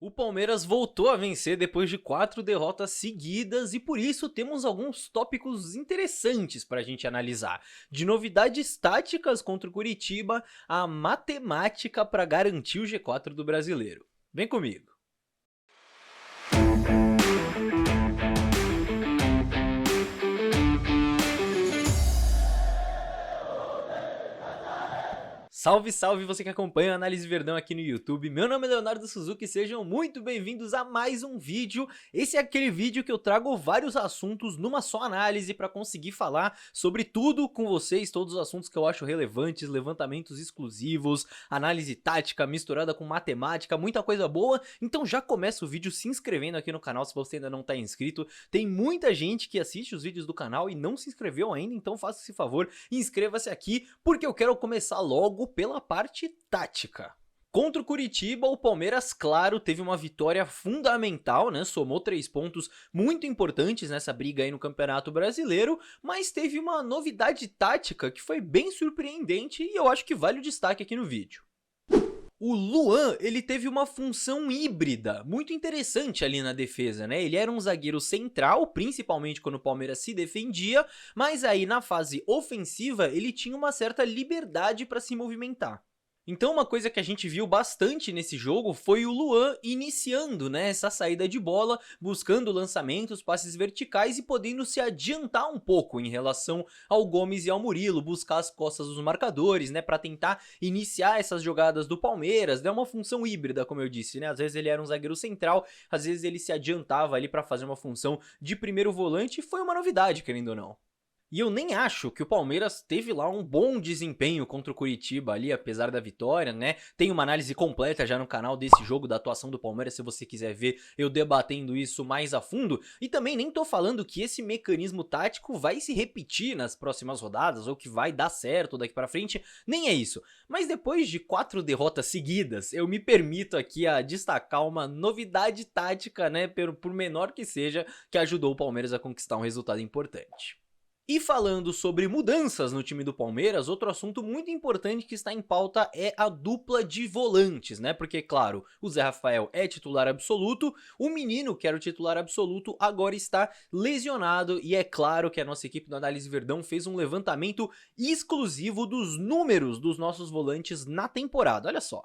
O Palmeiras voltou a vencer depois de 4 derrotas seguidas e por isso temos alguns tópicos interessantes para a gente analisar. De novidades táticas contra o Curitiba a matemática para garantir o G4 do Brasileiro. Vem comigo! Salve, salve você que acompanha a Análise Verdão aqui no YouTube, meu nome é Leonardo Suzuki, sejam muito bem-vindos a mais um vídeo. Esse é aquele vídeo que eu trago vários assuntos numa só análise para conseguir falar sobre tudo com vocês, todos os assuntos que eu acho relevantes, levantamentos exclusivos, análise tática misturada com matemática, muita coisa boa. Então já começa o vídeo se inscrevendo aqui no canal se você ainda não está inscrito. Tem muita gente que assiste os vídeos do canal e não se inscreveu ainda, então faça esse favor e inscreva-se aqui, porque eu quero começar logo pela parte tática. Contra o Curitiba, o Palmeiras, claro, teve uma vitória fundamental, né? Somou 3 pontos muito importantes nessa briga aí no Campeonato Brasileiro, mas teve uma novidade tática que foi bem surpreendente e eu acho que vale o destaque aqui no vídeo. O Luan, ele teve uma função híbrida, muito interessante ali na defesa, né? Ele era um zagueiro central, principalmente quando o Palmeiras se defendia, mas aí na fase ofensiva ele tinha uma certa liberdade para se movimentar. Então uma coisa que a gente viu bastante nesse jogo foi o Luan iniciando, né, essa saída de bola, buscando lançamentos, passes verticais e podendo se adiantar um pouco em relação ao Gomes e ao Murilo, buscar as costas dos marcadores, né, para tentar iniciar essas jogadas do Palmeiras. É uma função híbrida, como eu disse, né, às vezes ele era um zagueiro central, às vezes ele se adiantava ali para fazer uma função de primeiro volante e foi uma novidade, querendo ou não. E eu nem acho que o Palmeiras teve lá um bom desempenho contra o Curitiba ali, apesar da vitória, né? Tem uma análise completa já no canal desse jogo, da atuação do Palmeiras, se você quiser ver eu debatendo isso mais a fundo. E também nem tô falando que esse mecanismo tático vai se repetir nas próximas rodadas, ou que vai dar certo daqui pra frente, nem é isso. Mas depois de 4 derrotas seguidas, eu me permito aqui a destacar uma novidade tática, né? Por menor que seja, que ajudou o Palmeiras a conquistar um resultado importante. E falando sobre mudanças no time do Palmeiras, outro assunto muito importante que está em pauta é a dupla de volantes, né? Porque, claro, o Zé Rafael é titular absoluto, o menino que era o titular absoluto agora está lesionado e é claro que a nossa equipe do Análise Verdão fez um levantamento exclusivo dos números dos nossos volantes na temporada, olha só.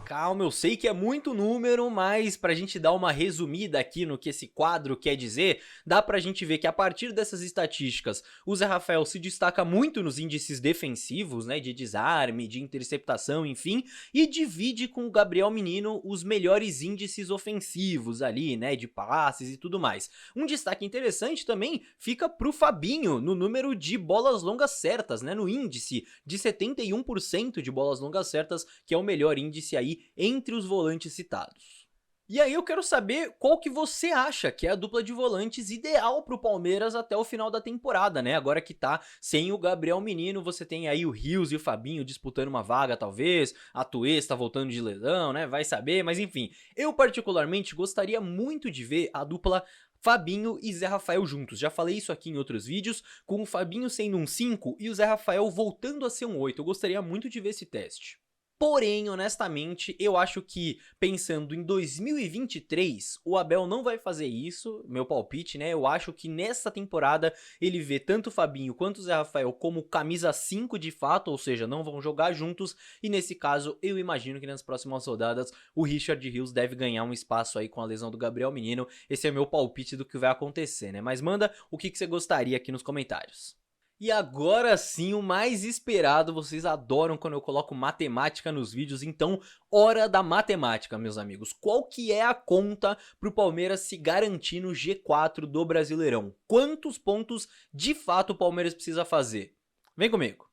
Calma, eu sei que é muito número, mas pra gente dar uma resumida aqui no que esse quadro quer dizer, dá pra gente ver que a partir dessas estatísticas, o Zé Rafael se destaca muito nos índices defensivos, né, de desarme, de interceptação, enfim, e divide com o Gabriel Menino os melhores índices ofensivos ali, né, de passes e tudo mais. Um destaque interessante também fica pro Fabinho, no número de bolas longas certas, né, no índice de 71% de bolas longas certas, que é o melhor índice aí entre os volantes citados. E aí eu quero saber qual que você acha que é a dupla de volantes ideal para o Palmeiras até o final da temporada, né? Agora que tá sem o Gabriel Menino, você tem aí o Rios e o Fabinho disputando uma vaga talvez, a Tuês tá voltando de lesão, né? Vai saber, mas enfim. Eu particularmente gostaria muito de ver a dupla Fabinho e Zé Rafael juntos, já falei isso aqui em outros vídeos, com o Fabinho sendo um 5 e o Zé Rafael voltando a ser um 8, eu gostaria muito de ver esse teste. Porém, honestamente, eu acho que, pensando em 2023, o Abel não vai fazer isso, meu palpite, né? Eu acho que nessa temporada ele vê tanto o Fabinho quanto o Zé Rafael como camisa 5 de fato, ou seja, não vão jogar juntos, e nesse caso eu imagino que nas próximas rodadas o Richard Rios deve ganhar um espaço aí com a lesão do Gabriel Menino. Esse é meu palpite do que vai acontecer, né? Mas manda o que você gostaria aqui nos comentários. E agora sim, o mais esperado, vocês adoram quando eu coloco matemática nos vídeos, então hora da matemática, meus amigos. Qual que é a conta para o Palmeiras se garantir no G4 do Brasileirão? Quantos pontos de fato o Palmeiras precisa fazer? Vem comigo.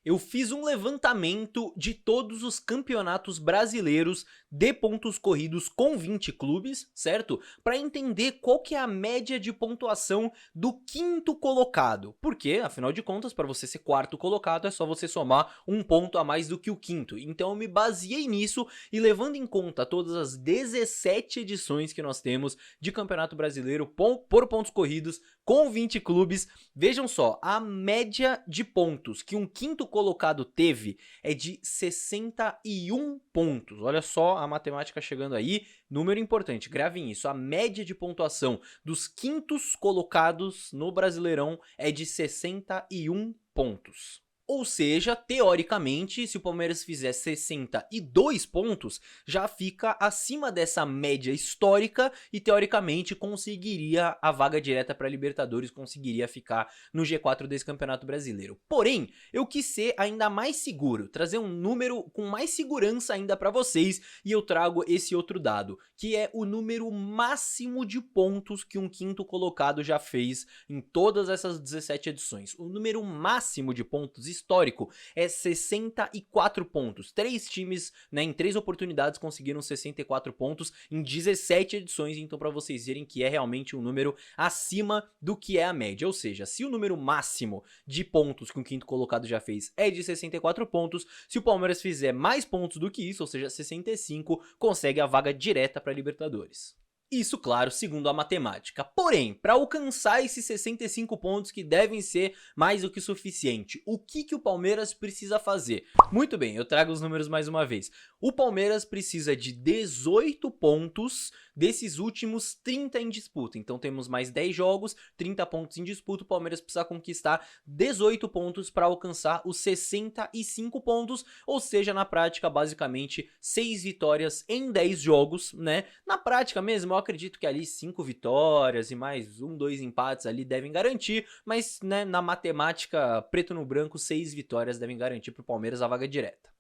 Eu fiz um levantamento de todos os campeonatos brasileiros de pontos corridos com 20 clubes, certo? Para entender qual que é a média de pontuação do quinto colocado. Porque, afinal de contas, para você ser quarto colocado é só você somar um ponto a mais do que o quinto. Então eu me baseei nisso e levando em conta todas as 17 edições que nós temos de Campeonato Brasileiro por pontos corridos com 20 clubes, vejam só, a média de pontos que um quinto colocado teve é de 61 pontos. Olha só a matemática chegando aí, número importante, gravem isso. A média de pontuação dos quintos colocados no Brasileirão é de 61 pontos. Ou seja, teoricamente, se o Palmeiras fizer 62 pontos, já fica acima dessa média histórica e teoricamente conseguiria a vaga direta para Libertadores, conseguiria ficar no G4 desse Campeonato Brasileiro. Porém, eu quis ser ainda mais seguro, trazer um número com mais segurança ainda para vocês e eu trago esse outro dado, que é o número máximo de pontos que um quinto colocado já fez em todas essas 17 edições. O número máximo de pontos histórico é 64 pontos. 3 times, né, em 3 oportunidades conseguiram 64 pontos em 17 edições, então para vocês verem que é realmente um número acima do que é a média, ou seja, se o número máximo de pontos que o quinto colocado já fez é de 64 pontos, se o Palmeiras fizer mais pontos do que isso, ou seja, 65, consegue a vaga direta para Libertadores. Isso, claro, segundo a matemática. Porém, para alcançar esses 65 pontos que devem ser mais do que suficiente, o que o Palmeiras precisa fazer? Muito bem, eu trago os números mais uma vez. O Palmeiras precisa de 18 pontos desses últimos 30 em disputa. Então temos mais 10 jogos, 30 pontos em disputa, o Palmeiras precisa conquistar 18 pontos para alcançar os 65 pontos, ou seja, na prática, basicamente, 6 vitórias em 10 jogos, né? Na prática mesmo, eu acredito que ali 5 vitórias e mais 2 empates ali devem garantir, mas, né, na matemática preto no branco, 6 vitórias devem garantir para o Palmeiras a vaga direta.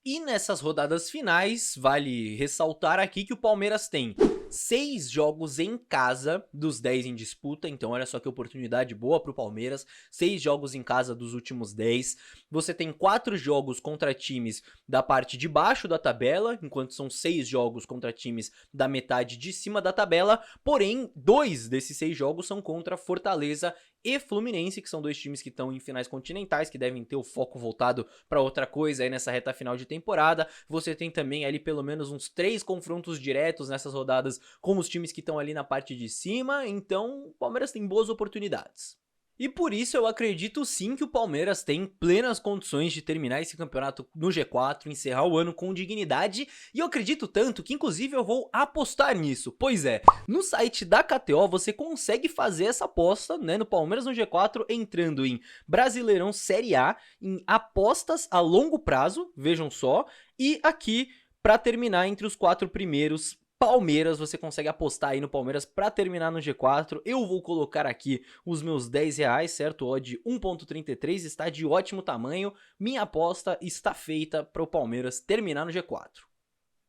E nessas rodadas finais, vale ressaltar aqui que o Palmeiras tem 6 jogos em casa dos 10 em disputa, então olha só que oportunidade boa para o Palmeiras, 6 jogos em casa dos últimos 10, você tem 4 jogos contra times da parte de baixo da tabela, enquanto são 6 jogos contra times da metade de cima da tabela, porém 2 desses 6 jogos são contra Fortaleza e Fluminense, que são 2 times que estão em finais continentais, que devem ter o foco voltado para outra coisa aí nessa reta final de temporada. Você tem também ali pelo menos uns 3 confrontos diretos nessas rodadas com os times que estão ali na parte de cima, então o Palmeiras tem boas oportunidades. E por isso eu acredito sim que o Palmeiras tem plenas condições de terminar esse campeonato no G4, encerrar o ano com dignidade, e eu acredito tanto que inclusive eu vou apostar nisso. Pois é, no site da KTO você consegue fazer essa aposta, né, no Palmeiras no G4, entrando em Brasileirão Série A, em apostas a longo prazo, vejam só, e aqui para terminar entre os 4 primeiros, Palmeiras, você consegue apostar aí no Palmeiras para terminar no G4, eu vou colocar aqui os meus R$10, certo? Odd 1.33, está de ótimo tamanho, minha aposta está feita para o Palmeiras terminar no G4.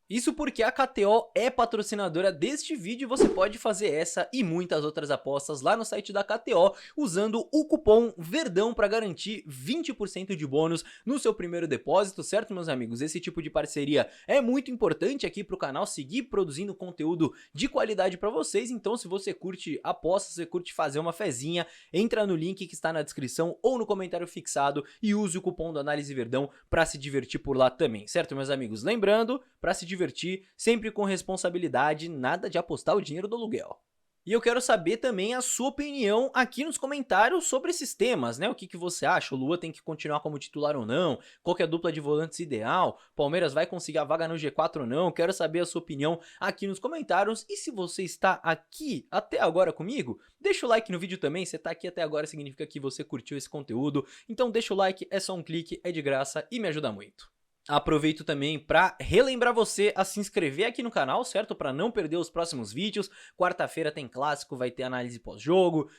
Isso porque a KTO é patrocinadora deste vídeo e você pode fazer essa e muitas outras apostas lá no site da KTO usando o cupom VERDÃO para garantir 20% de bônus no seu primeiro depósito, certo, meus amigos? Esse tipo de parceria é muito importante aqui para o canal seguir produzindo conteúdo de qualidade para vocês, então se você curte apostas, se você curte fazer uma fezinha, entra no link que está na descrição ou no comentário fixado e use o cupom do Análise Verdão para se divertir por lá também, certo, meus amigos? Lembrando, para se divertir, sempre com responsabilidade, nada de apostar o dinheiro do aluguel. E eu quero saber também a sua opinião aqui nos comentários sobre esses temas, né? O que você acha? O Lua tem que continuar como titular ou não? Qual que é a dupla de volantes ideal? Palmeiras vai conseguir a vaga no G4 ou não? Quero saber a sua opinião aqui nos comentários. E se você está aqui até agora comigo, deixa o like no vídeo também. Você está aqui até agora significa que você curtiu esse conteúdo. Então deixa o like, é só um clique, é de graça e me ajuda muito. Aproveito também para relembrar você a se inscrever aqui no canal, certo? Para não perder os próximos vídeos. Quarta-feira tem clássico, vai ter análise pós-jogo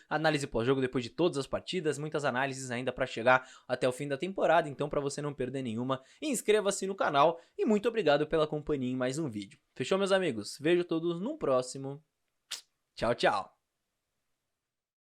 depois de todas as partidas, muitas análises ainda para chegar até o fim da temporada, então para você não perder nenhuma, inscreva-se no canal e muito obrigado pela companhia em mais um vídeo. Fechou, meus amigos? Vejo todos no próximo. Tchau, tchau!